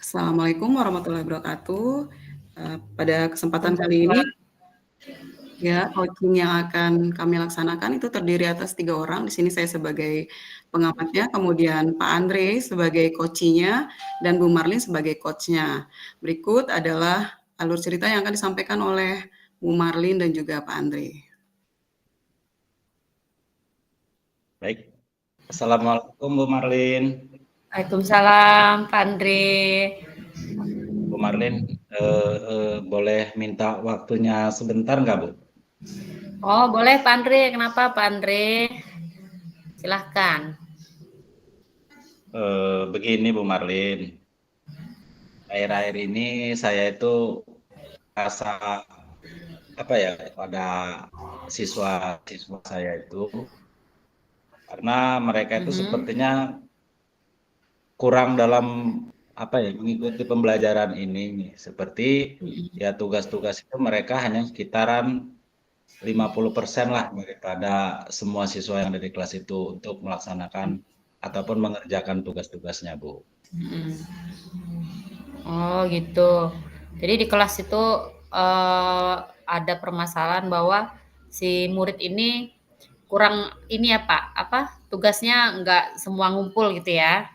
Assalamualaikum warahmatullahi wabarakatuh. Pada kesempatan kali ini, Waalaikumsalam. ya, coaching yang akan kami laksanakan itu terdiri atas 3 orang. Di sini saya sebagai pengamatnya, kemudian Pak Andre sebagai coaching-nya, dan Bu Marlin sebagai coach-nya. Berikut adalah alur cerita yang akan disampaikan oleh Bu Marlin dan juga Pak Andre. Baik. Assalamualaikum Bu Marlin. Waalaikumsalam, Pak Andre. Bu Marlin, boleh minta waktunya sebentar nggak, Bu? Oh, boleh Pak Andre. Kenapa Pak Andre? Silahkan. Begini Bu Marlin, akhir-akhir ini saya itu rasa apa ya pada siswa-siswa saya itu, karena mereka itu sepertinya kurang dalam apa ya mengikuti pembelajaran ini. Seperti ya tugas-tugas itu mereka hanya sekitaran 50% lah daripada semua siswa yang ada di kelas itu untuk melaksanakan ataupun mengerjakan tugas-tugasnya, Bu. Oh, gitu. Jadi di kelas itu ada permasalahan bahwa si murid ini kurang ini ya Pak, apa tugasnya nggak semua ngumpul gitu ya?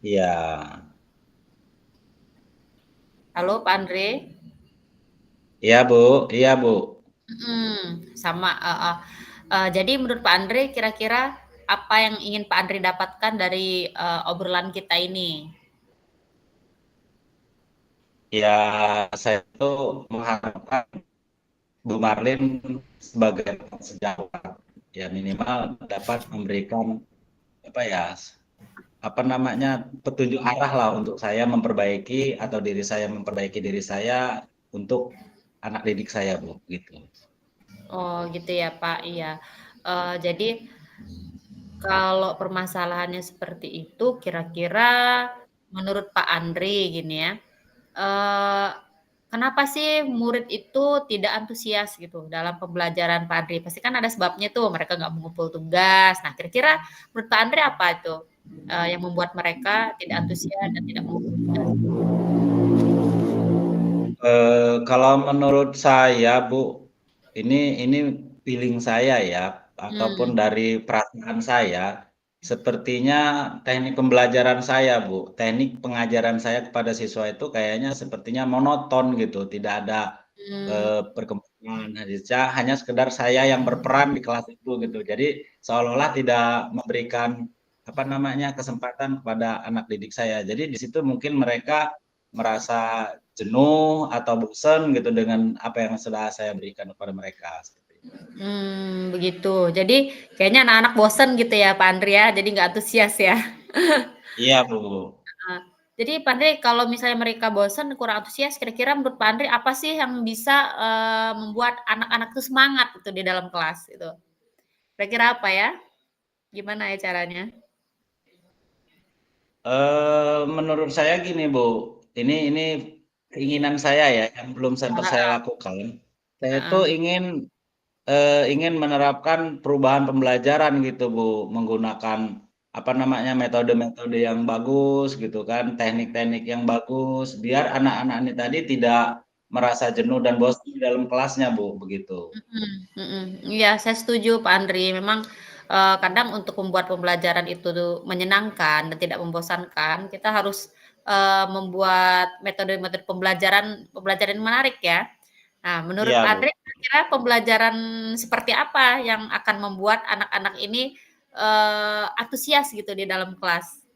Iya. Halo Pak Andre? Iya, Bu. Iya, Bu. Sama. Jadi menurut Pak Andre, kira-kira apa yang ingin Pak Andre dapatkan dari obrolan kita ini? Ya, saya tuh mengharapkan Bu Marlin sebagai sejawat ya minimal dapat memberikan apa ya petunjuk arah lah untuk saya memperbaiki atau diri saya memperbaiki diri saya untuk anak didik saya, Bu, gitu. Oh gitu ya Pak, iya. Jadi kalau permasalahannya seperti itu, kira-kira menurut Pak Andre gini ya, kenapa sih murid itu tidak antusias gitu dalam pembelajaran Pak Andre? Pasti kan ada sebabnya tuh, mereka nggak mengumpul tugas. Nah, kira-kira menurut Pak Andre apa itu yang membuat mereka tidak antusias dan tidak mengumpul tugas? Kalau menurut saya, Bu, ini feeling saya ya, ataupun dari perasaan saya, sepertinya teknik pembelajaran saya, Bu, teknik pengajaran saya kepada siswa itu kayaknya sepertinya monoton gitu, tidak ada perkembangan. Hanya sekedar saya yang berperan di kelas itu gitu. Jadi seolah-olah tidak memberikan kesempatan kepada anak didik saya. Jadi di situ mungkin mereka merasa jenuh atau bosan gitu dengan apa yang sudah saya berikan kepada mereka. Begitu. Jadi kayaknya anak-anak bosen gitu ya Pak Andri ya, jadi nggak antusias ya. Iya, Bu. Jadi Pak Andri kalau misalnya mereka bosen, kurang antusias, kira-kira menurut Pak Andri apa sih yang bisa membuat anak-anak itu semangat itu di dalam kelas itu? Kira-kira apa ya? Gimana ya caranya? Menurut saya gini, Bu, ini keinginan saya ya yang belum sempat saya lakukan. Saya tuh ingin menerapkan perubahan pembelajaran gitu, Bu, menggunakan metode-metode yang bagus gitu kan, teknik-teknik yang bagus, biar anak-anak ini tadi tidak merasa jenuh dan bosan di dalam kelasnya, Bu, begitu. Iya, saya setuju Pak Andri. Memang kadang untuk membuat pembelajaran itu tuh menyenangkan dan tidak membosankan, kita harus membuat metode-metode pembelajaran yang menarik ya. Nah, menurut Iya, Pak Bu. Andri, kira-kira pembelajaran seperti apa yang akan membuat anak-anak ini antusias gitu di dalam kelas?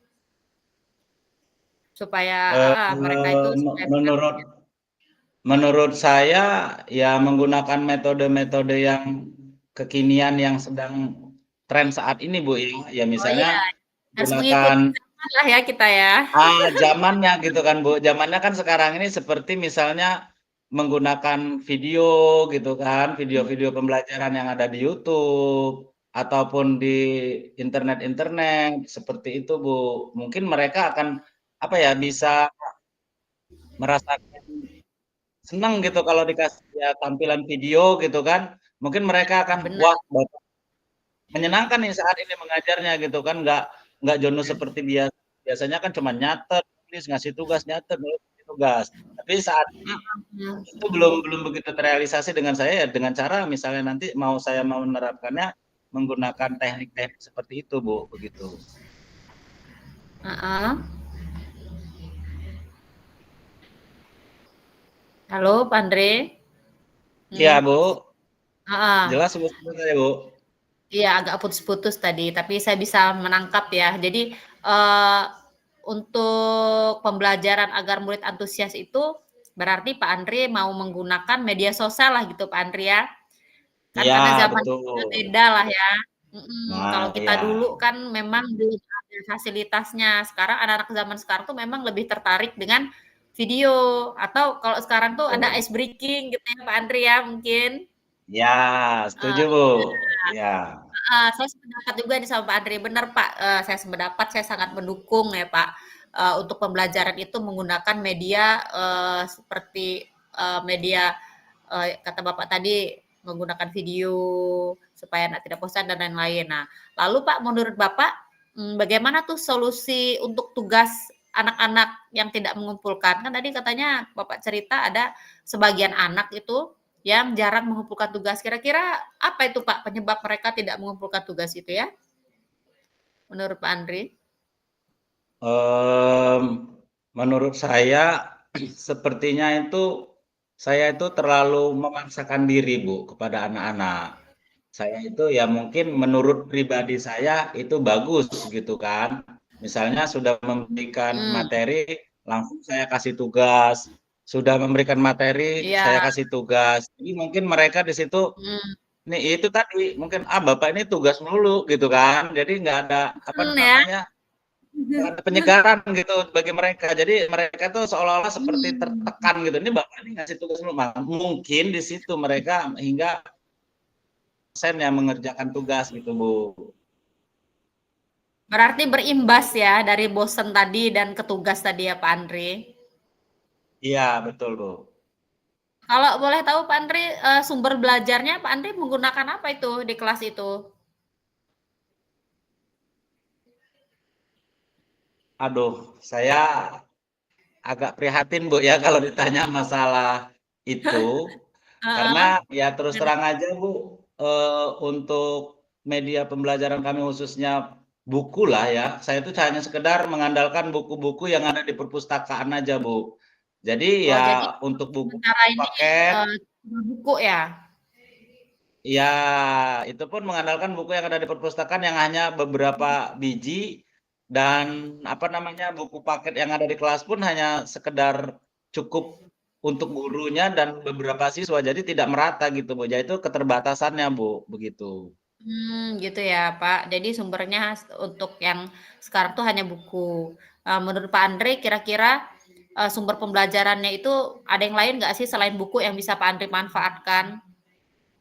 Supaya mereka itu supaya Menurut saya ya menggunakan metode-metode yang kekinian yang sedang tren saat ini, Bu, ya. Ya oh iya, misalnya harus gunakan mengikuti zaman lah ya kita ya. zamannya gitu kan, Bu. Zamannya kan sekarang ini seperti misalnya menggunakan video gitu kan, video-video pembelajaran yang ada di YouTube ataupun di internet seperti itu, Bu. Mungkin mereka akan bisa merasakan senang gitu kalau dikasih ya tampilan video gitu kan, mungkin mereka akan, Benar. wah, menyenangkan nih saat ini mengajarnya gitu kan, nggak jenuh seperti biasanya kan cuma nyatet, teknis, ngasih tugas, nyatet, ngasih tugas. Tapi saat ini Mhm. itu belum begitu terrealisasi dengan saya ya dengan cara misalnya nanti saya mau menerapkannya menggunakan teknik-teknik seperti itu, Bu, begitu. Heeh. Halo, Pak Andre? Iya, Hmm. Bu. Heeh. Jelas Bu saya, Bu? Iya, agak putus-putus tadi, tapi saya bisa menangkap ya. Jadi, eee, untuk pembelajaran agar murid antusias itu, berarti Pak Andre mau menggunakan media sosial lah gitu, Pak Andre ya? Kan Iya, karena zaman udah betul. beda lah ya. Kalau Nah, kita iya. dulu kan memang belum ada fasilitasnya. Sekarang anak-anak zaman sekarang tuh memang lebih tertarik dengan video, atau kalau sekarang tuh ada Betul. ice breaking gitu ya, Pak Andre ya mungkin? Iya, setuju, Eee, Bu. iya. Iya. Saya sependapat juga nih sama Pak Andre, benar Pak, saya sependapat, saya sangat mendukung ya Pak, untuk pembelajaran itu menggunakan media, seperti, media, kata Bapak tadi, menggunakan video supaya anak tidak bosan dan lain-lain. Nah, lalu Pak, menurut Bapak, bagaimana tuh solusi untuk tugas anak-anak yang tidak mengumpulkan? Kan tadi katanya Bapak cerita ada sebagian anak itu yang jarang mengumpulkan tugas. Kira-kira apa itu Pak penyebab mereka tidak mengumpulkan tugas itu ya? Menurut Pak Andri? Mmm, menurut saya sepertinya saya itu terlalu memaksakan diri, Bu, kepada anak-anak. Saya itu ya mungkin menurut pribadi saya itu bagus gitu kan. Misalnya sudah memberikan Hmm, materi, langsung saya kasih tugas, sudah memberikan materi, iya, saya kasih tugas. Jadi mungkin mereka di situ mhm, nih itu tadi, mungkin, Bapak ini tugas melulu gitu kan. Jadi nggak ada, apa ya. namanya, nggak ada penyegaran gitu bagi mereka. Jadi mereka tuh seolah-olah seperti Mmm, tertekan gitu, "Ini Bapak ini ngasih tugas mulu." Mungkin di situ mereka hingga dosen yang mengerjakan tugas gitu, Bu. berarti berimbas ya dari bosen tadi dan ke tugas tadi ya Pak Andri? Iya, betul, Bu. Kalau boleh tahu Pak Andri, sumber belajarnya Pak Andri menggunakan apa itu di kelas itu? Aduh, saya agak prihatin, Bu, ya kalau ditanya masalah itu. Heeh, Karena ya terus terang aja, Bu, untuk media pembelajaran kami khususnya buku lah ya, saya itu hanya sekedar mengandalkan buku-buku yang ada di perpustakaan aja, Bu. Jadi oh jadi ya untuk buku sementara ini, paket cuma buku ya? ya itu pun mengandalkan buku yang ada di perpustakaan yang hanya beberapa biji dan apa namanya, buku paket yang ada di kelas pun hanya sekedar cukup untuk gurunya dan beberapa siswa, jadi tidak merata gitu, Bu. Jadi itu keterbatasannya, Bu, begitu. Gitu ya, Pak. Jadi sumbernya untuk yang sekarang tuh hanya buku. Menurut Pak Andre kira-kira, sumber pembelajarannya itu ada yang lain nggak sih selain buku yang bisa Pak Andre manfaatkan,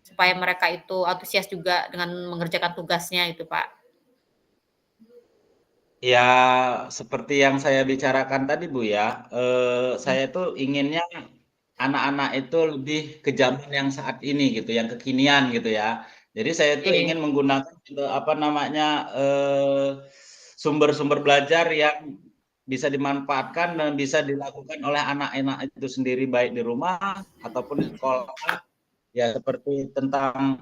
supaya mereka itu antusias juga dengan mengerjakan tugasnya itu, Pak? Ya seperti yang saya bicarakan tadi, Bu, ya, Mhm, saya tuh inginnya anak-anak itu lebih ke zaman yang saat ini gitu, yang kekinian gitu ya. Jadi saya tuh oke. ingin menggunakan, apa namanya, sumber-sumber belajar yang bisa dimanfaatkan dan bisa dilakukan oleh anak-anak itu sendiri, baik di rumah ataupun di sekolah. Ya seperti tentang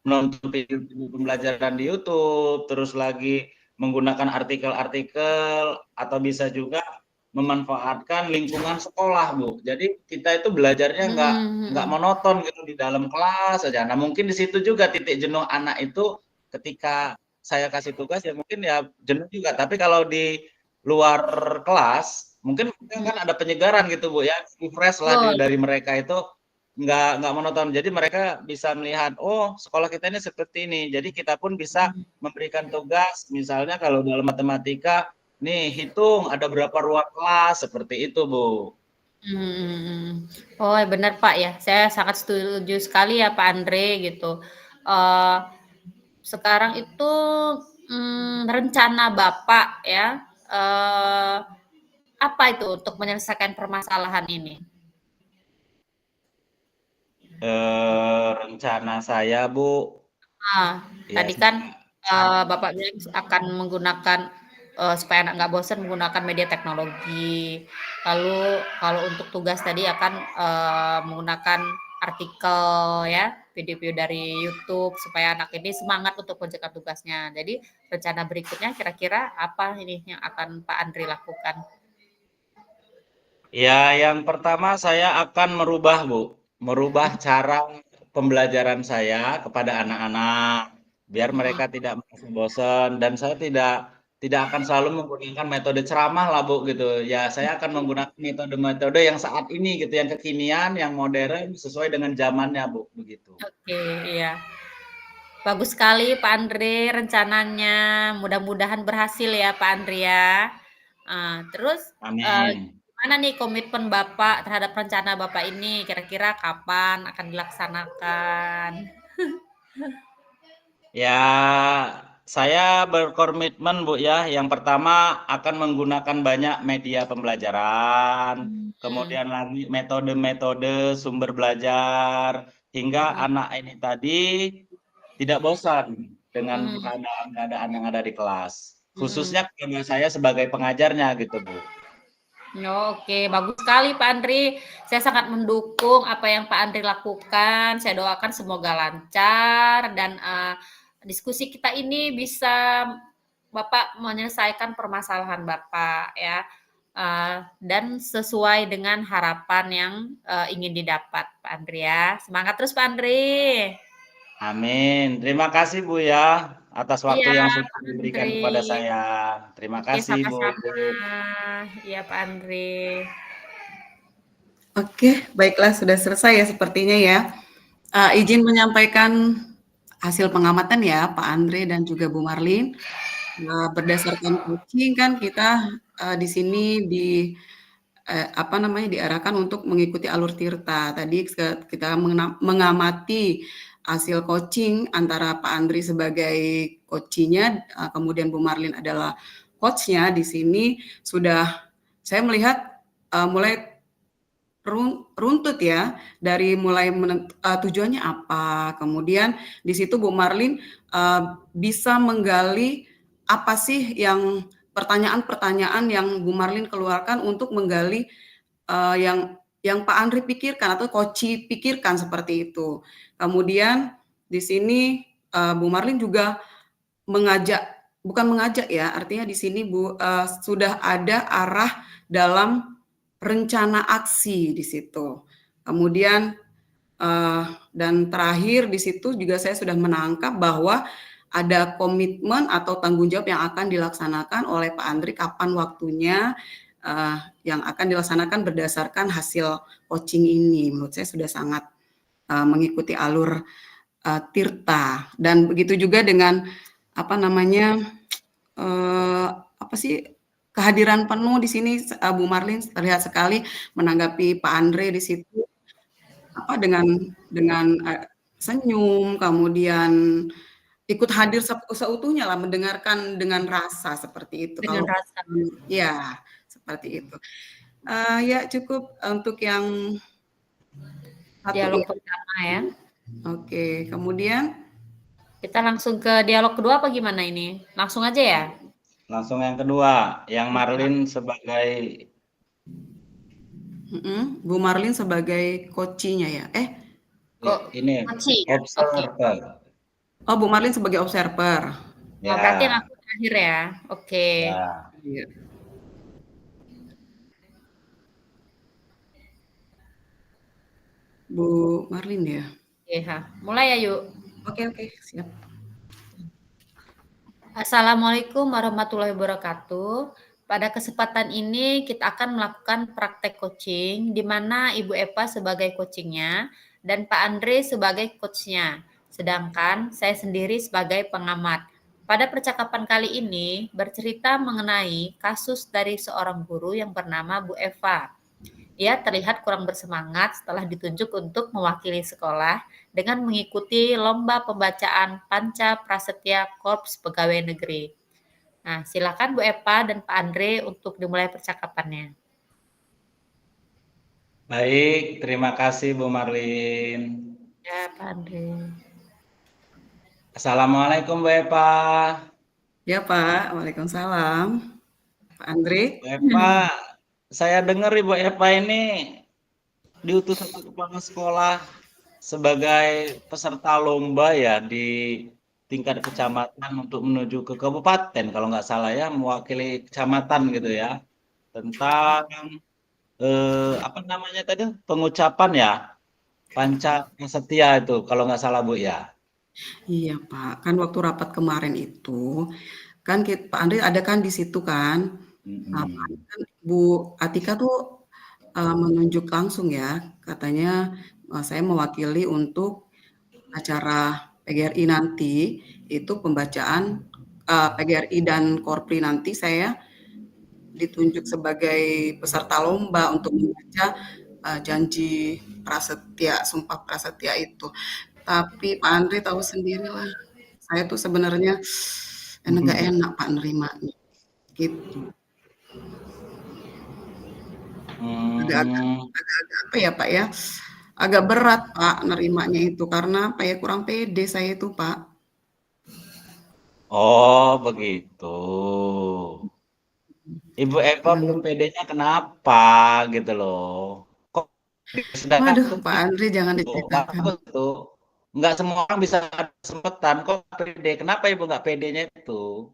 menonton video pembelajaran di YouTube, terus lagi menggunakan artikel-artikel, atau bisa juga memanfaatkan lingkungan sekolah, Bu. Jadi kita itu belajarnya Mhm nggak mhm. monoton gitu di dalam kelas saja. Nah, mungkin di situ juga titik jenuh anak itu ketika saya kasih tugas ya mungkin ya jenuh juga, tapi kalau di luar kelas, mungkin Mhm, kan ada penyegaran gitu, Bu, ya, refresh lah betul. dari mereka itu nggak monoton. Jadi mereka bisa melihat, "Oh, sekolah kita ini seperti ini." Jadi kita pun bisa Mhm. memberikan tugas, misalnya kalau dalam matematika, "Nih, hitung ada berapa ruang kelas." Seperti itu, Bu. Mhm. Oh, benar, Pak, ya. Saya sangat setuju sekali ya, Pak Andre, gitu. Eee, sekarang itu, rencana Bapak ya, apa itu untuk menyelesaikan permasalahan ini? Rencana saya, Bu, Ah, ya tadi kan, saya Bapak bilang akan menggunakan supaya anak nggak bosan menggunakan media teknologi. Lalu kalau untuk tugas tadi akan menggunakan artikel ya, video-video dari YouTube supaya anak ini semangat untuk mengerjakan tugasnya. Jadi rencana berikutnya kira-kira apa ini yang akan Pak Andri lakukan? Ya, yang pertama saya akan merubah cara pembelajaran saya kepada anak-anak, biar mereka tidak merasa bosan dan saya tidak akan selalu menggunakan metode ceramah lah Bu gitu. Ya, saya akan menggunakan metode-metode yang saat ini gitu, yang kekinian, yang modern, sesuai dengan zamannya Bu, begitu. Oke, iya. Bagus sekali Pak Andre rencananya. Mudah-mudahan berhasil ya Pak Andre ya. Terus Amin. gimana nih komitmen Bapak terhadap rencana Bapak ini? Kira-kira kapan akan dilaksanakan? Ya, saya berkomitmen Bu ya, yang pertama akan menggunakan banyak media pembelajaran, kemudian lagi metode-metode sumber belajar, hingga anak ini tadi tidak bosan dengan keadaan-keadaan yang ada di kelas. Khususnya karena saya sebagai pengajarnya gitu Bu. Oke, bagus sekali Pak Andri. Saya sangat mendukung apa yang Pak Andri lakukan. Saya doakan semoga lancar dan diskusi kita ini bisa Bapak menyelesaikan permasalahan Bapak ya. Dan sesuai dengan harapan yang ingin didapat Pak Andri ya. Semangat terus Pak Andri. Amin. Terima kasih Bu ya atas Iya waktu yang sudah Pak diberikan Andri. kepada saya. Terima Oke, kasih Bu. sama-sama. Iya Pak Andri. Oke, baiklah sudah selesai ya sepertinya ya. Izin menyampaikan hasil pengamatan ya Pak Andre dan juga Bu Marlin. Berdasarkan coaching kan kita di sini diarahkan untuk mengikuti alur Tirta. Tadi kita mengamati hasil coaching antara Pak Andri sebagai coachnya, kemudian Bu Marlin adalah coachnya. Di sini sudah saya melihat mulai runtut ya, dari mulai tujuannya apa, kemudian di situ Bu Marlin bisa menggali apa sih yang pertanyaan-pertanyaan yang Bu Marlin keluarkan untuk menggali yang Pak Andri pikirkan atau Koci pikirkan seperti itu. Kemudian di sini Bu Marlin juga bukan mengajak ya, artinya di sini Bu sudah ada arah dalam rencana aksi di situ. Kemudian dan terakhir di situ juga saya sudah menangkap bahwa ada komitmen atau tanggung jawab yang akan dilaksanakan oleh Pak Andri kapan waktunya yang akan dilaksanakan berdasarkan hasil coaching ini. Menurut saya sudah sangat mengikuti alur Tirta dan begitu juga dengan kehadiran penuh di sini Bu Marlin terlihat sekali menanggapi Pak Andre di situ dengan senyum, kemudian ikut hadir seutuhnya lah, mendengarkan dengan rasa seperti itu. Dengan rasa. Ya, seperti itu. Ya cukup untuk yang dialog pertama ya. Oke, kemudian kita langsung ke dialog kedua apa gimana ini? Langsung aja ya? Langsung yang kedua, yang Marlin sebagai Bu Marlin sebagai coachnya ya? ini observer. Oh, Bu Marlin sebagai observer. Ya. Berarti yang aku terakhir ya? Oke. Ya. Bu Marlin ya? Iya, mulai ya yuk. Oke, siap. Assalamualaikum warahmatullahi wabarakatuh. Pada kesempatan ini kita akan melakukan praktek coaching di mana Ibu Eva sebagai coachingnya dan Pak Andre sebagai coachnya. Sedangkan saya sendiri sebagai pengamat. Pada percakapan kali ini bercerita mengenai kasus dari seorang guru yang bernama Bu Eva. Ia terlihat kurang bersemangat setelah ditunjuk untuk mewakili sekolah dengan mengikuti lomba pembacaan Panca Prasetya Korps Pegawai Negeri. Nah, silakan Bu Eva dan Pak Andre untuk dimulai percakapannya. Baik, terima kasih Bu Marlin. Ya, Pak Andre. Assalamualaikum Bu Eva. Ya, Pak. Waalaikumsalam. Pak Andre. Bu Eva, saya dengar Ibu Eva ini diutus sama kepala sekolah sebagai peserta lomba ya di tingkat kecamatan untuk menuju ke kabupaten kalau nggak salah ya, mewakili kecamatan gitu ya, tentang apa namanya tadi pengucapan ya Panca Prasetya itu kalau nggak salah Bu ya. Iya, Pak. Kan waktu rapat kemarin itu, kan Pak Andre ada kan di situ kan. Nah, Pak Andre Mm-mm. kan Bu Atika tuh menunjuk langsung ya, katanya saya mewakili untuk acara PGRI nanti, itu pembacaan PGRI dan Korpri nanti saya ditunjuk sebagai peserta lomba untuk membaca janji prasetya, sumpah prasetya itu. Tapi Pak Andre tahu sendirilah, saya tuh sebenarnya nggak enak Pak nerimanya, gitu. Agak-agak Hmm. agak-agak apa ya Pak ya, agak berat Pak nerimanya itu, karena apa ya, kurang pede saya itu Pak. Oh begitu. Ibu Eva belum Yang pedenya kenapa gitu loh. Kok sedang waduh Pak Andre jangan diceritakan. bagus tuh. Nggak semua orang bisa ada kesempatan kok pede. Kenapa ibu nggak pedenya itu?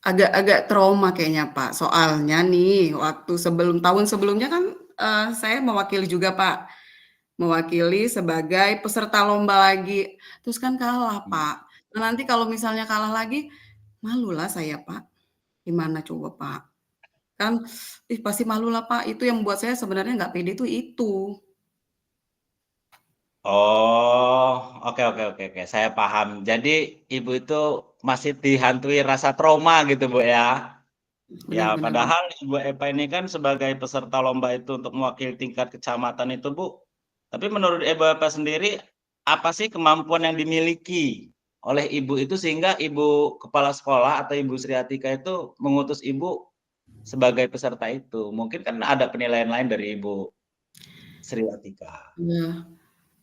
Agak-agak trauma kayaknya Pak, soalnya nih waktu tahun sebelumnya kan, saya mewakili juga Pak, mewakili sebagai peserta lomba lagi, terus kan kalah Pak. Nah nanti kalau misalnya kalah lagi, malulah saya Pak, gimana coba Pak? Kan, pasti malulah Pak, itu yang membuat saya sebenarnya nggak pede tuh itu. Oh, oke oke oke oke, saya paham. Jadi ibu itu masih dihantui rasa trauma gitu Bu ya. Ya, Benar benar benar. padahal Ibu Eva ini kan sebagai peserta lomba itu untuk mewakili tingkat kecamatan itu Bu. Tapi menurut Ibu Eva sendiri, apa sih kemampuan yang dimiliki oleh Ibu itu sehingga Ibu kepala sekolah atau Ibu Sri Atika itu mengutus Ibu sebagai peserta itu? Mungkin kan ada penilaian lain dari Ibu Sri Atika. Iya,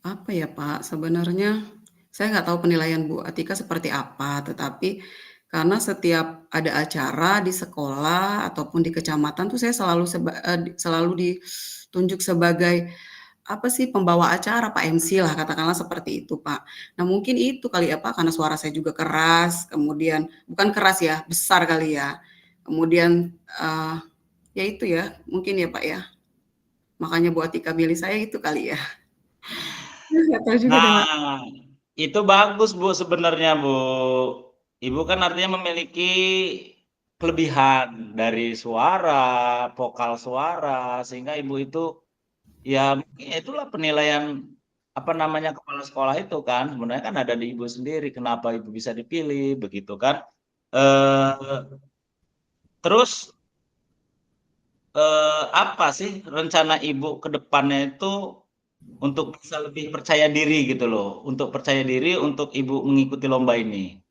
apa ya Pak, sebenarnya saya nggak tahu penilaian Bu Atika seperti apa, tetapi karena setiap ada acara di sekolah ataupun di kecamatan tuh saya selalu ditunjuk sebagai, apa sih, pembawa acara, Pak MC lah katakanlah seperti itu, Pak. Nah mungkin itu kali ya Pak, karena suara saya juga keras, kemudian bukan keras ya, besar kali ya. Kemudian, ya itu ya, mungkin ya Pak ya, makanya Bu Atika milih saya itu kali ya. Nggak tahu juga deh Pak. Nah, itu bagus Bu sebenarnya Bu. Ibu kan artinya memiliki kelebihan dari suara, vokal suara, sehingga ibu itu ya mungkin ya itulah penilaian apa namanya kepala sekolah itu kan sebenarnya kan ada di ibu sendiri kenapa ibu bisa dipilih begitu kan. Eh, terus apa sih rencana ibu ke depannya itu untuk bisa lebih percaya diri gitu loh, untuk percaya diri untuk ibu mengikuti lomba ini.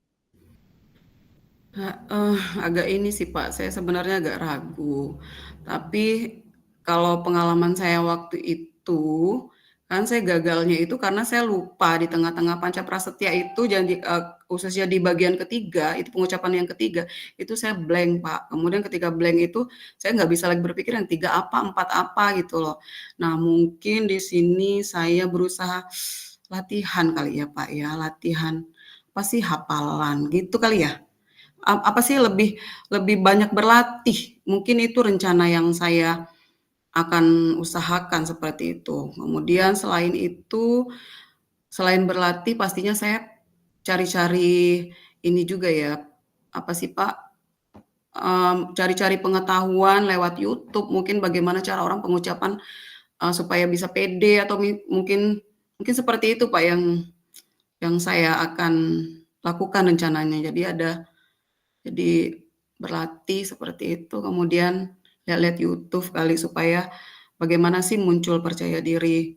Heeh, agak ini sih Pak, saya sebenarnya agak ragu. Tapi kalau pengalaman saya waktu itu, kan saya gagalnya itu karena saya lupa di tengah-tengah Pancaprasetya itu janji khususnya di bagian ketiga, itu pengucapan yang ketiga, itu saya blank Pak. Kemudian ketika blank itu saya nggak bisa lagi berpikir yang tiga apa, empat apa gitu loh. Nah mungkin di sini saya berusaha latihan kali ya Pak ya, latihan apa sih hafalan gitu kali ya? Apa sih lebih lebih banyak berlatih, mungkin itu rencana yang saya akan usahakan seperti itu. Kemudian selain itu, selain berlatih pastinya saya cari-cari ini juga ya, apa sih Pak, cari-cari pengetahuan lewat YouTube, mungkin bagaimana cara orang pengucapan, supaya bisa pede atau mungkin mungkin seperti itu Pak yang saya akan lakukan rencananya. Jadi berlatih seperti itu, kemudian lihat-lihat YouTube kali supaya bagaimana sih muncul percaya diri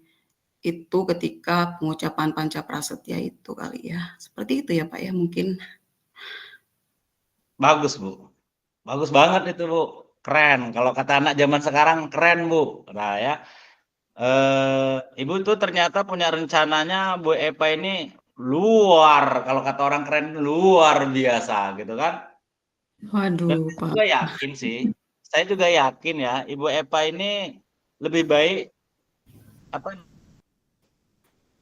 itu ketika pengucapan Pancaprasetya itu kali ya. Seperti itu ya Pak ya mungkin. Bagus Bu, bagus banget itu Bu, keren kalau kata anak zaman sekarang keren Bu. Nah ya, ibu tuh ternyata punya rencananya Bu Eva ini luar, kalau kata orang keren luar biasa gitu kan. Dan Waduh, saya Pak. juga yakin sih, saya juga yakin ya Ibu Eva ini lebih baik apa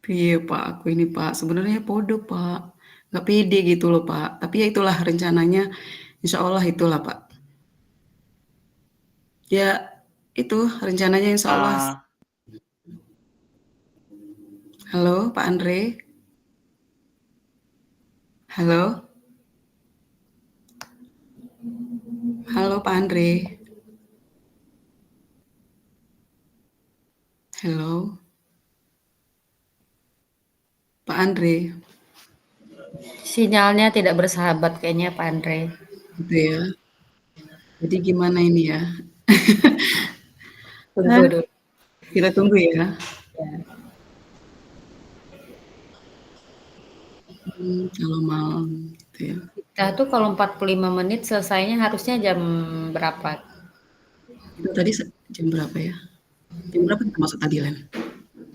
Piye, Pak, aku ini, Pak, sebenarnya podo, Pak. Nggak pede gitu loh, Pak. Tapi ya itulah rencananya, insya Allah itulah, Pak. Ya, itu rencananya insya Allah. Halo, Pak Andre. Halo. Halo, Pak Andre. Halo. Pak Andre. Sinyalnya tidak bersahabat kayaknya Pak Andre. Gitu ya. Jadi gimana ini ya? Tunggu Hah? dulu. Kita tunggu ya. Ya. Kalau malam gitu ya. Kita tuh kalau 45 menit selesainya harusnya jam berapa? Itu tadi jam berapa ya? Jam berapa kita masuk tadi, Len?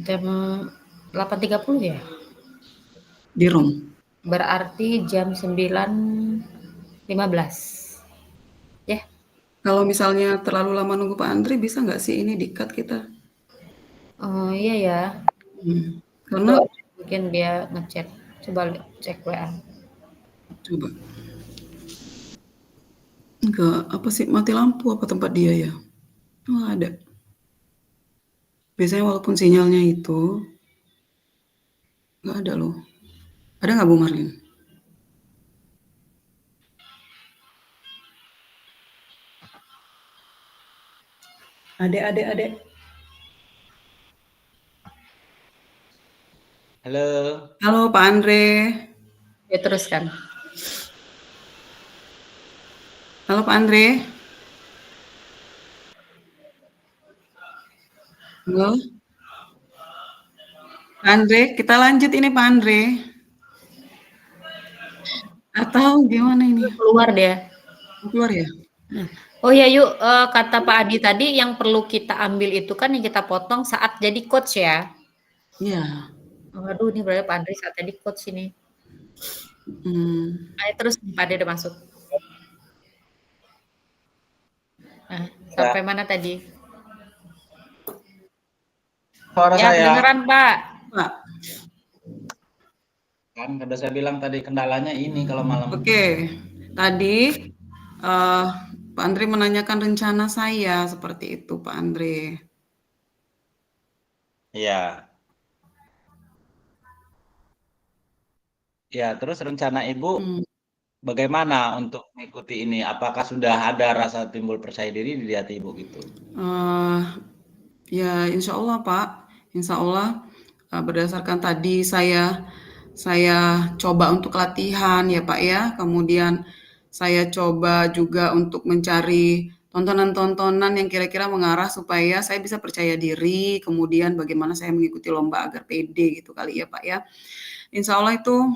Jam 8.30 ya? Di room. Berarti jam 9.15. Ya. Kalau misalnya terlalu lama nunggu Pak Andre, bisa nggak sih ini di-cut kita? Oh iya ya. Karena Mungkin dia ngechat. Coba cek WA. coba. Enggak, apa sih mati lampu apa tempat dia ya? Oh, ada. Biasanya walaupun sinyalnya itu nggak ada loh. Ada nggak Bu Marlin? Adek. Halo. Halo Pak Andre. Ya teruskan. Halo Pak Andre. Halo. Pak Andre, kita lanjut ini Pak Andre. Atau gimana ini? Keluar dia. Keluar ya? Oh ya yuk, kata Pak Adi tadi yang perlu kita ambil itu kan yang kita potong saat jadi coach ya. Iya. Waduh ini berarti Pak Andri saat jadi coach ini. Ayo terus Pak Adi udah masuk. Nah, sampai mana tadi? Suara Ya saya. kedengeran Pak. Pak. Kan udah saya bilang tadi kendalanya ini kalau malam. Oke. Tadi Pak Andre menanyakan rencana saya seperti itu Pak Andre. Iya. Ya, terus rencana Ibu bagaimana untuk mengikuti ini? Apakah sudah ada rasa timbul percaya diri di hati Ibu gitu? Ya insya Allah Pak, insya Allah berdasarkan tadi saya coba untuk latihan ya Pak ya, kemudian saya coba juga untuk mencari tontonan-tontonan yang kira-kira mengarah supaya saya bisa percaya diri, kemudian bagaimana saya mengikuti lomba agar pede gitu kali ya Pak ya. Insya Allah itu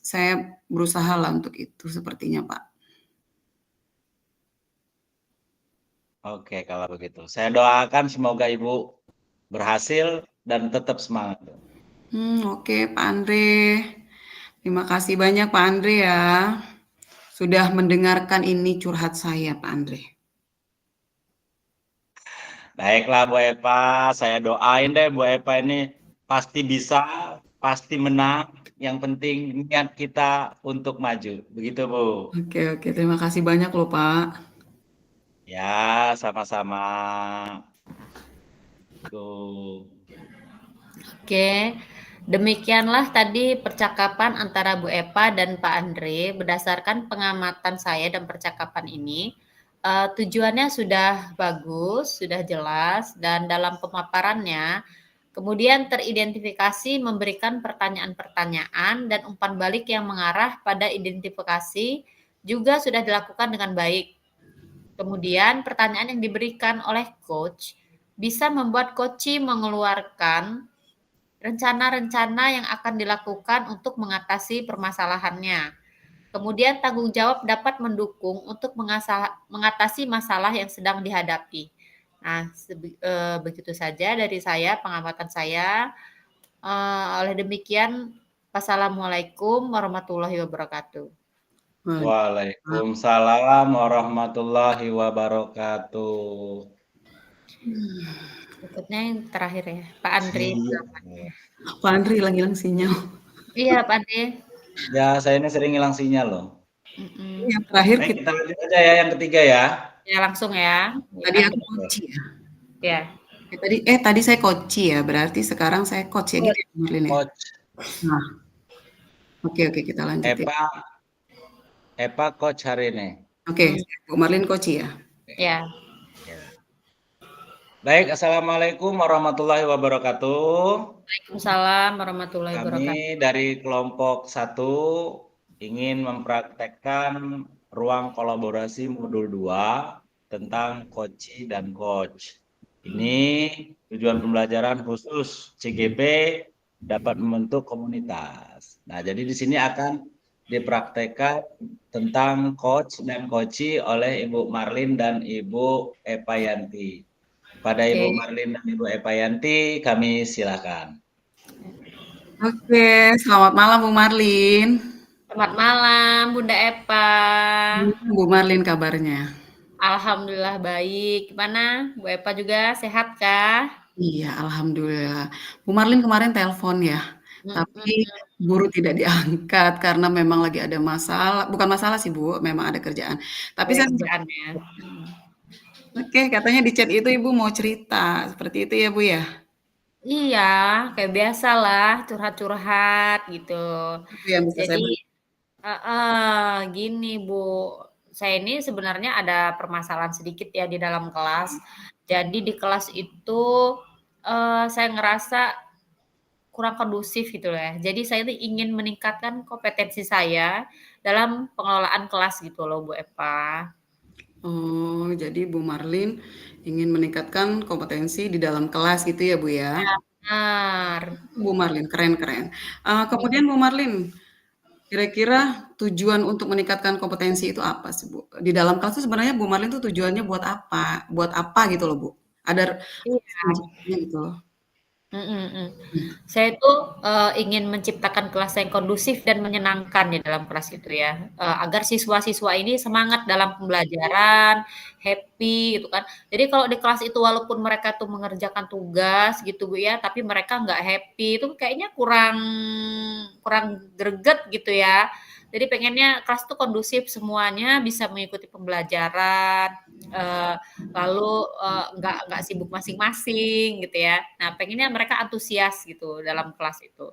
saya berusaha lah untuk itu sepertinya Pak. Oke, kalau begitu. Saya doakan semoga Ibu berhasil dan tetap semangat. Oke Pak Andre. Terima kasih banyak Pak Andre ya. Sudah mendengarkan ini curhat saya Pak Andre. Baiklah Bu Eva, saya doain deh Bu Eva ini pasti bisa, pasti menang. Yang penting niat kita untuk maju. Begitu Bu. Oke. Terima kasih banyak loh Pak. Ya, sama-sama. Tuh. Oke. Demikianlah tadi percakapan antara Bu Eva dan Pak Andre berdasarkan pengamatan saya dan percakapan ini. Tujuannya sudah bagus, sudah jelas, dan dalam pemaparannya kemudian teridentifikasi memberikan pertanyaan-pertanyaan dan umpan balik yang mengarah pada identifikasi juga sudah dilakukan dengan baik. Kemudian pertanyaan yang diberikan oleh coach bisa membuat coach mengeluarkan rencana-rencana yang akan dilakukan untuk mengatasi permasalahannya. Kemudian tanggung jawab dapat mendukung untuk mengatasi masalah yang sedang dihadapi. Nah, begitu saja dari saya, pengamatan saya. Oleh demikian, Wassalamualaikum warahmatullahi wabarakatuh. Waalaikumsalam warahmatullahi wabarakatuh. Berikutnya yang terakhir ya, Pak Andri. Iya. Pak Andri hilang sinyal. Iya, Pak Andri. Ya, saya ini sering hilang sinyal loh. Yang terakhir Baik, kita lanjut aja ya yang ketiga ya. Ya, langsung ya. tadi aku coach ya. Ya. Tadi saya coach ya, berarti sekarang saya coach ya gitu ya, Marlin ya. Coach Nah. Oke, kita lanjut ya. Epa coach hari ini. Oke, Bu Marlin coach ya. Ya. Baik, assalamualaikum warahmatullahi wabarakatuh. Waalaikumsalam warahmatullahi wabarakatuh. Kami dari kelompok 1 ingin mempraktekkan ruang kolaborasi modul 2 tentang coaching dan coach. Ini tujuan pembelajaran khusus CGP dapat membentuk komunitas. Nah, jadi di sini akan dipraktekkan tentang coach dan coaching oleh Ibu Marlin dan Ibu Epa Yanti. Pada Ibu Marlin dan Ibu Epa Yanti, kami silakan. Oke, selamat malam Bu Marlin. Selamat malam Bunda Epa. Bu Marlin kabarnya? Alhamdulillah baik. Gimana? Bu Epa juga sehat kah? Iya, alhamdulillah. Bu Marlin kemarin telepon ya, tapi buru tidak diangkat karena memang lagi ada masalah. Bukan masalah sih Bu, memang ada kerjaan. Tapi saya kerjaannya. Oke, katanya di chat itu Ibu mau cerita, seperti itu ya Bu ya? Iya, kayak biasa lah, curhat-curhat gitu. Yang bisa Jadi, saya gini Bu, saya ini sebenarnya ada permasalahan sedikit ya di dalam kelas. Jadi di kelas itu saya ngerasa kurang kondusif gitu ya. Jadi saya itu ingin meningkatkan kompetensi saya dalam pengelolaan kelas gitu loh Bu Epa. Oh, jadi Bu Marlin ingin meningkatkan kompetensi di dalam kelas gitu ya Bu ya? Ya, benar. Bu Marlin, keren. Kemudian Bu Marlin, kira-kira tujuan untuk meningkatkan kompetensi itu apa sih Bu? Di dalam kelas itu sebenarnya Bu Marlin tuh tujuannya buat apa? Buat apa gitu loh Bu? Ada Iya. gitu loh. Saya itu ingin menciptakan kelas yang kondusif dan menyenangkan di dalam kelas itu ya, agar siswa-siswa ini semangat dalam pembelajaran, happy gitu kan. Jadi kalau di kelas itu walaupun mereka tuh mengerjakan tugas gitu Bu ya, tapi mereka nggak happy, itu kayaknya kurang kurang greget gitu ya. Jadi pengennya kelas tuh kondusif, semuanya bisa mengikuti pembelajaran, lalu nggak sibuk masing-masing gitu ya. Nah, pengennya mereka antusias gitu dalam kelas itu.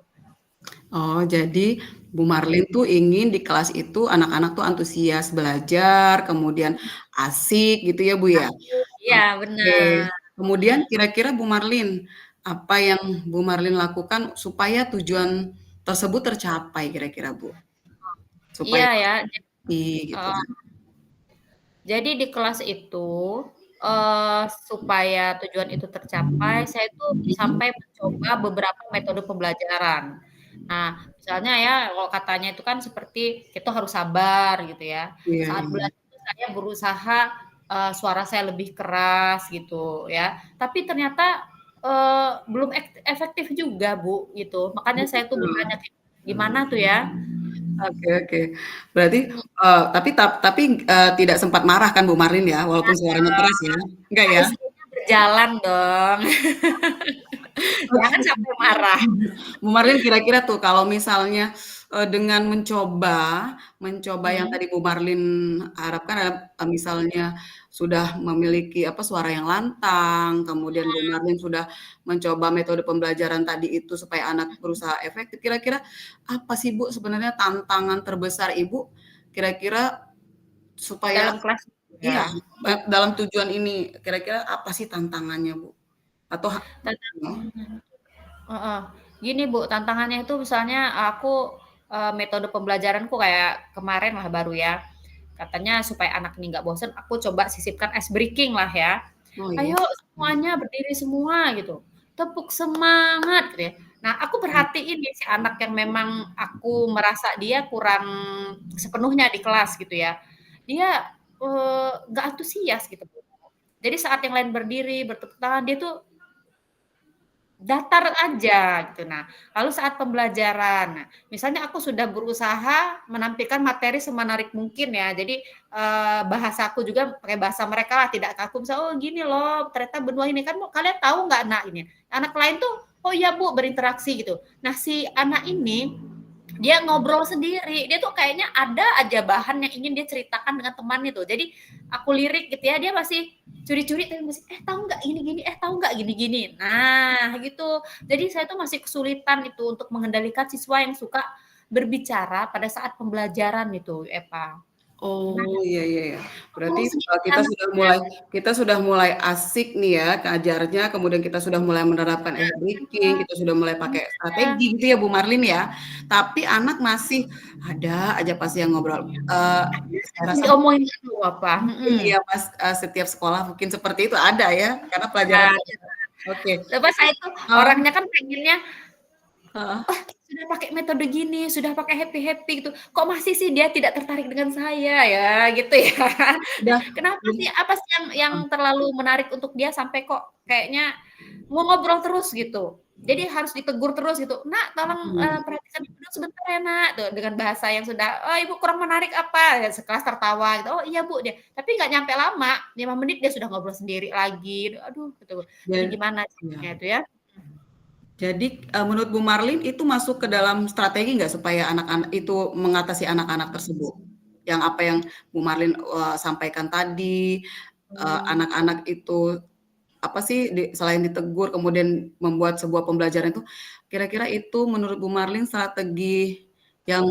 Oh, jadi Bu Marlin tuh ingin di kelas itu anak-anak tuh antusias belajar, kemudian asik gitu ya Bu ya? Iya, Oke. benar. Kemudian kira-kira Bu Marlin, apa yang Bu Marlin lakukan supaya tujuan tersebut tercapai kira-kira Bu? Supaya Iya ya, gitu. heeh. Jadi di kelas itu, supaya tujuan itu tercapai, saya itu sampai mencoba beberapa metode pembelajaran. Nah, misalnya ya, kalau katanya itu kan seperti kita harus sabar gitu ya. Saat Iya. belajar itu saya berusaha, suara saya lebih keras gitu ya, tapi ternyata, belum efektif juga Bu, gitu. Makanya saya tuh bertanya, gimana tuh ya? Oke. Berarti, tapi, tidak sempat marah kan Bu Marlin ya, walaupun suaranya keras ya? Enggak ya? Istrinya berjalan dong. Jangan Oke. sampai marah. Bu Marlin kira-kira tuh kalau misalnya, dengan mencoba yang tadi Bu Marlin harapkan misalnya sudah memiliki suara yang lantang, kemudian Bu Marlin sudah mencoba metode pembelajaran tadi itu supaya anak berusaha efektif, kira-kira apa sih Bu sebenarnya tantangan terbesar Ibu, kira-kira supaya Dalam kelas iya, ya. dalam tujuan ini, kira-kira apa sih tantangannya Bu? Atau Heeh. Gini Bu, tantangannya itu misalnya aku, metode pembelajaranku kayak kemarin lah baru ya, katanya supaya anak ini nggak bosen, aku coba sisipkan ice breaking lah ya. Oh iya. "Ayo semuanya berdiri semua," gitu, "tepuk semangat," gitu ya. Nah, aku perhatiin nih si anak yang memang aku merasa dia kurang sepenuhnya di kelas gitu ya, dia, nggak antusias gitu Bu. Jadi saat yang lain berdiri, bertepuk tangan, dia tuh datar aja gitu. Nah, lalu saat pembelajaran, nah, misalnya aku sudah berusaha menampilkan materi semenarik mungkin ya. Jadi bahasaku juga pakai bahasa mereka lah, tidak kaku. Misal, oh gini loh, ternyata benua ini kan kalian tahu nggak nak ini? Anak lain tuh, oh iya Bu, berinteraksi gitu. Nah si anak ini dia ngobrol sendiri, dia tuh kayaknya ada aja bahan yang ingin dia ceritakan dengan temannya tuh. Jadi aku lirik gitu ya, dia masih curi-curi tapi masih tahu nggak gini-gini, tahu nggak gini-gini. Nah gitu. Jadi saya tuh masih kesulitan itu untuk mengendalikan siswa yang suka berbicara pada saat pembelajaran itu, Eva. Gimana? Oh, iya iya iya. Berarti, Ngomong sendiri anaknya. kita sudah mulai asik nih ya ngajarnya, kemudian kita sudah mulai menerapkan ice breaking, kita sudah mulai pakai Iya. strategi gitu ya Bu Marlin ya. Tapi anak masih ada aja pasti yang ngobrol. Saya rasa Diomongin dulu apa? mungkin ya Mas, setiap sekolah mungkin seperti itu ada ya, karena pelajaran Nah, oke. terus saya itu Oh, orangnya kan pengennya heeh. sudah pakai metode gini, sudah pakai happy-happy gitu, kok masih sih dia tidak tertarik dengan saya ya, gitu ya. Udah Kenapa sih, apa sih yang heeh, terlalu menarik untuk dia sampai kok kayaknya mau ngobrol terus gitu. Jadi harus ditegur terus gitu, "Nak tolong, mhm. perhatikan dulu sebentar ya Nak," tuh dengan bahasa yang sudah, "Oh Ibu kurang menarik apa?" Ya sekelas tertawa gitu, "Oh iya Bu," dia tapi nggak nyampe lama, 5 menit dia sudah ngobrol sendiri lagi, aduh gitu. Ini Dan gimana iya. caranya itu ya? Jadi, menurut Bu Marlin itu masuk ke dalam strategi nggak supaya anak-anak itu mengatasi anak-anak tersebut? Yang apa yang Bu Marlin, sampaikan tadi, Mmm. anak-anak itu apa sih selain ditegur kemudian membuat sebuah pembelajaran itu, kira-kira itu menurut Bu Marlin strategi yang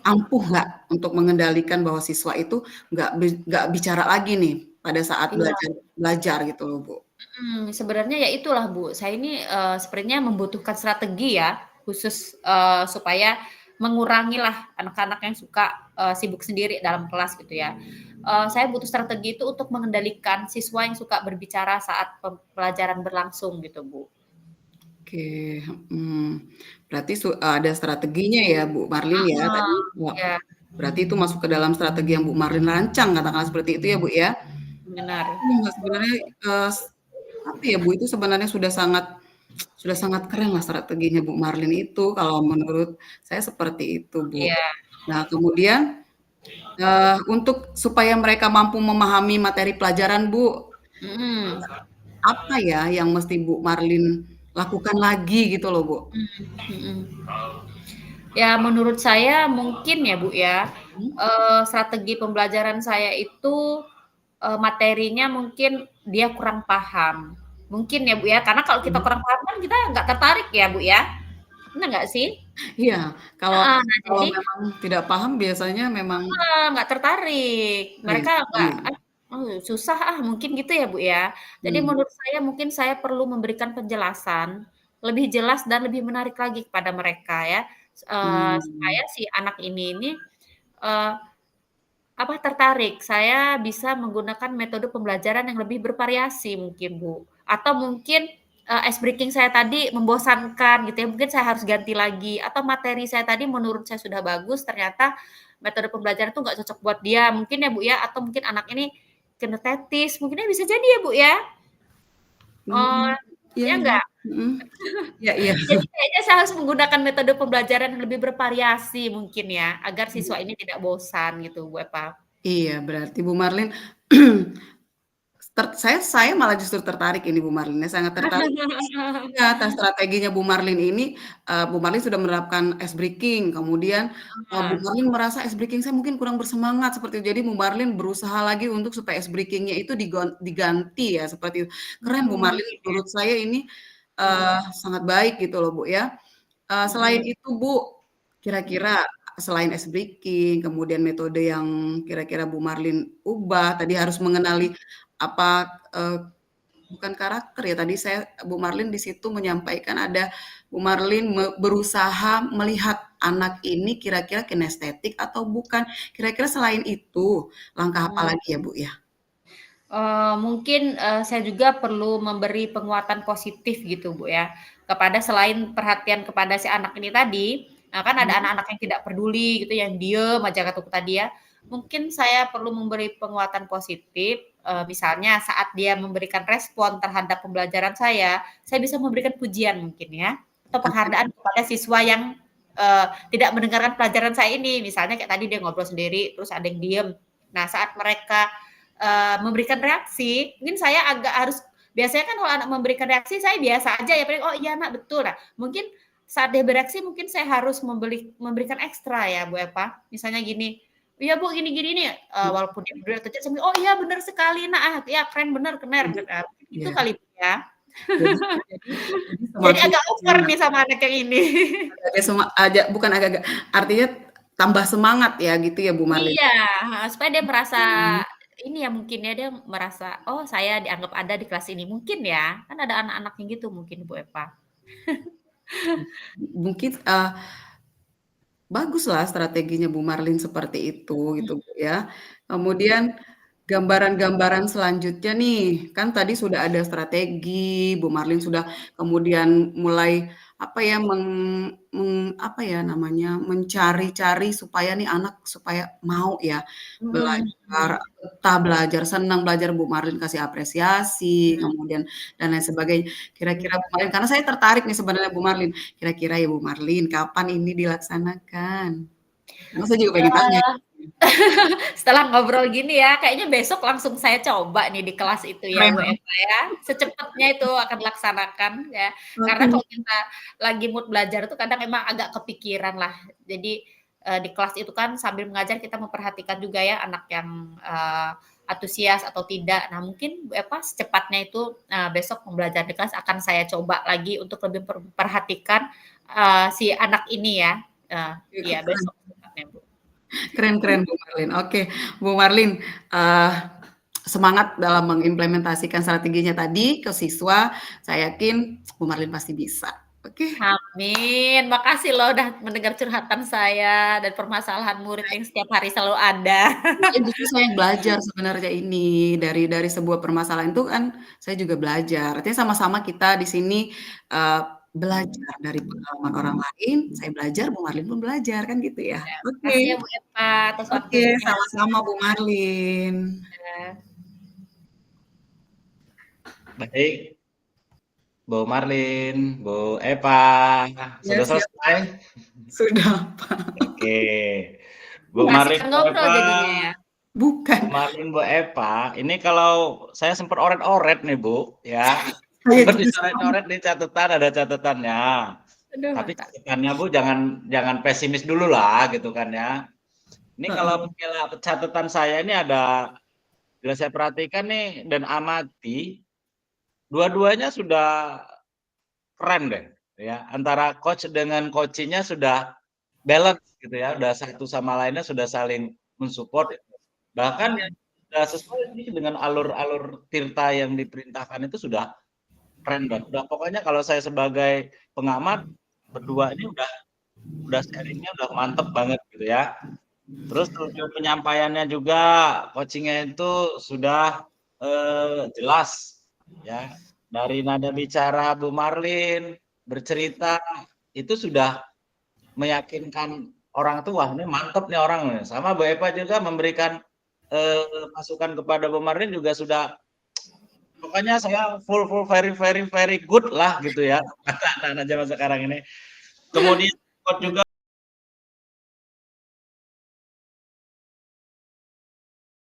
ampuh nggak untuk mengendalikan bahwa siswa itu nggak bicara lagi nih pada saat Iya. belajar belajar gitu loh, Bu? Sebenarnya ya itulah Bu, saya ini, sebenarnya membutuhkan strategi ya, khusus, supaya mengurangilah anak-anak yang suka, sibuk sendiri dalam kelas gitu ya. Saya butuh strategi itu untuk mengendalikan siswa yang suka berbicara saat pelajaran berlangsung gitu, Bu. Oke, berarti ada strateginya ya, Bu Marlin ya tadi? Heeh, Wah, iya, berarti itu masuk ke dalam strategi yang Bu Marlin rancang katakanlah seperti itu ya, Bu, ya? benar. Sebenarnya, apa ya, Bu, itu sebenarnya sudah sangat keren lah strateginya Bu Marlin itu kalau menurut saya seperti itu, Bu. Iya, Nah kemudian, untuk supaya mereka mampu memahami materi pelajaran, Bu, mhm, apa ya yang mesti Bu Marlin lakukan lagi gitu loh, Bu? mhm. Ya menurut saya mungkin ya, Bu, ya, Mhm, strategi pembelajaran saya itu, materinya mungkin dia kurang paham. Mungkin ya, Bu, ya, karena kalau kita mhm. kurang paham kan kita nggak tertarik ya, Bu, ya. Bener nggak sih? Iya, kalau Heeh, nah kalau jadi memang tidak paham biasanya memang nggak tertarik. iya, Mereka nggak, iya, susah ah, mungkin gitu ya, Bu, ya. Jadi mmm, menurut saya mungkin saya perlu memberikan penjelasan, lebih jelas dan lebih menarik lagi kepada mereka ya, mmm, supaya si anak ini eee, tertarik. Saya bisa menggunakan metode pembelajaran yang lebih bervariasi mungkin, Bu. Atau mungkin, ice breaking saya tadi membosankan gitu ya, mungkin saya harus ganti lagi, atau materi saya tadi menurut saya sudah bagus, ternyata metode pembelajaran itu nggak cocok buat dia, mungkin ya, Bu, ya, atau mungkin anak ini kinetetis, mungkinnya bisa jadi ya, Bu, ya? mmm, Oh, iya ya iya, nggak? mhm, iya iya, Jadi kayaknya saya harus menggunakan metode pembelajaran yang lebih bervariasi mungkin ya, agar mhm, siswa ini tidak bosan gitu, Bu Eva. iya berarti Bu Marlin saya malah justru tertarik ini Bu Marlin ya, sangat tertarik. Iya, atas strateginya Bu Marlin ini, Bu Marlin sudah menerapkan ice breaking, kemudian, Bu Heeh. Marlin merasa ice breaking saya mungkin kurang bersemangat seperti itu. Jadi Bu Marlin berusaha lagi untuk supaya ice breaking-nya itu diganti ya, seperti itu. Keren Bu Marlin Oke, menurut saya ini, mhm, sangat baik gitu loh Bu ya. Selain mhm, itu Bu, kira-kira selain ice breaking, kemudian metode yang kira-kira Bu Marlin ubah, tadi harus mengenali apa, bukan karakter ya, tadi Bu Marlin di situ menyampaikan ada Bu Marlin berusaha melihat anak ini kira-kira kinestetik atau bukan. Kira-kira selain itu, langkah apa mhm. lagi ya, Bu, ya? Mungkin, saya juga perlu memberi penguatan positif gitu, Bu, ya, kepada selain perhatian kepada si anak ini tadi, kan ada Mhm, anak-anak yang tidak peduli gitu, yang diem aja kata tadi ya. mungkin saya perlu memberi penguatan positif, misalnya saat dia memberikan respon terhadap pembelajaran saya bisa memberikan pujian mungkin ya, atau penghargaan kepada siswa yang, tidak mendengarkan pelajaran saya ini. Misalnya kayak tadi dia ngobrol sendiri, terus ada yang diem. Nah, saat mereka, memberikan reaksi, mungkin saya agak harus biasanya kan kalau anak memberikan reaksi, saya biasa aja ya, paling, "Oh iya Nak, betul." Nah, mungkin saat dia bereaksi mungkin saya harus memberikan ekstra ya, Bu Eva. Misalnya gini, "Iya Bu, gini-gini nih," walaupun dia berdua atau sambil, "Oh iya bener sekali Nak, ah, ya keren bener, keren." Itu Iya. kali Bu ya. Jadi Jadi semakin agak over nih sama anak yang ini. bukan agak-agak, artinya tambah semangat ya gitu ya Bu Marlin? Iya, heeh, supaya dia merasa Mhm. ini ya mungkin ya, dia merasa, "Oh saya dianggap ada di kelas ini." Mungkin ya, kan ada anak-anak yang gitu mungkin Bu Eva. Mungkin, baguslah strateginya Bu Marlin seperti itu Mhm, gitu Bu ya. Kemudian gambaran-gambaran selanjutnya nih, kan tadi sudah ada strategi, Bu Marlin sudah kemudian mulai apa ya, apa ya namanya, mencari-cari supaya nih anak supaya mau ya mhm belajar, mhm, betah belajar, senang belajar, Bu Marlin kasih apresiasi, mhm, kemudian dan lain sebagainya. Kira-kira mhm. Bu Marlin karena saya tertarik nih sebenarnya Bu Marlin, kira-kira ya Bu Marlin kapan ini dilaksanakan? Karena saya juga pengen tanya. Setelah ngobrol gini ya, kayaknya besok langsung saya coba nih di kelas itu ya, Keren Bu dong. Eva ya. Secepatnya itu akan dilaksanakan ya. Karena Oke. kalau kita lagi mood belajar tuh kadang emang agak kepikiran lah. Jadi, di kelas itu kan sambil mengajar kita memperhatikan juga ya anak yang, antusias atau tidak. Nah mungkin Bu Eva secepatnya itu, besok pembelajaran di kelas akan saya coba lagi untuk lebih memperhatikan, si anak ini ya. Iya Keren besok secepatnya, Bu. keren keren Bu Marlin. Oke, Bu Marlin, eee, semangat dalam mengimplementasikan strateginya tadi ke siswa, saya yakin Bu Marlin pasti bisa. Oke, Amin, makasih loh udah mendengar curhatan saya dan permasalahan murid yang setiap hari selalu ada. iya justru saya yang belajar sebenarnya ini, dari sebuah permasalahan itu kan saya juga belajar. Artinya sama-sama kita di sini, eee, belajar dari pengalaman orang lain, saya belajar, Bu Marlin pun belajar, kan gitu ya. Oke. Makasih ya Bu Eva atas Oke, waktunya. sama-sama Bu Marlin. Baik, Bu Marlin, Bu Eva, Ya sudah siap, selesai? sudah Pak. Oke. Bu Marlin, Asik Bu ngobrol Eva, jadinya ya. Bukan, Bu Marlin, Bu Eva, ini kalau saya sempat oret-oret nih Bu, ya. saya Sempat juga sama. dicoret-coret di catatan, ada catatannya. Aduh Tapi Kakak. catatannya Bu jangan jangan pesimis dulu lah gitu kan ya. Ini kalau Heeh. misalnya catatan saya ini ada, bila saya perhatikan nih dan amati, dua-duanya sudah keren deh, ya. Antara coach dengan coaching-nya sudah balance gitu ya, udah satu sama lainnya sudah saling mensupport. Bahkan yang sudah sesuai nih dengan alur-alur Tirta yang diperintahkan itu sudah keren banget. Udah pokoknya kalau saya sebagai pengamat, berdua ini udah sharing-nya udah mantep banget gitu ya. Terus tujuan penyampaiannya juga, coaching-nya itu sudah, jelas ya. Dari nada bicara Bu Marlin, bercerita, itu sudah meyakinkan orang tua, ini mantep nih orang nih. Sama Bu Eva juga memberikan, masukan kepada Bu Marlin juga sudah, pokoknya saya full full very very very good lah gitu ya, kata anak-anak zaman sekarang ini. Kemudian coach juga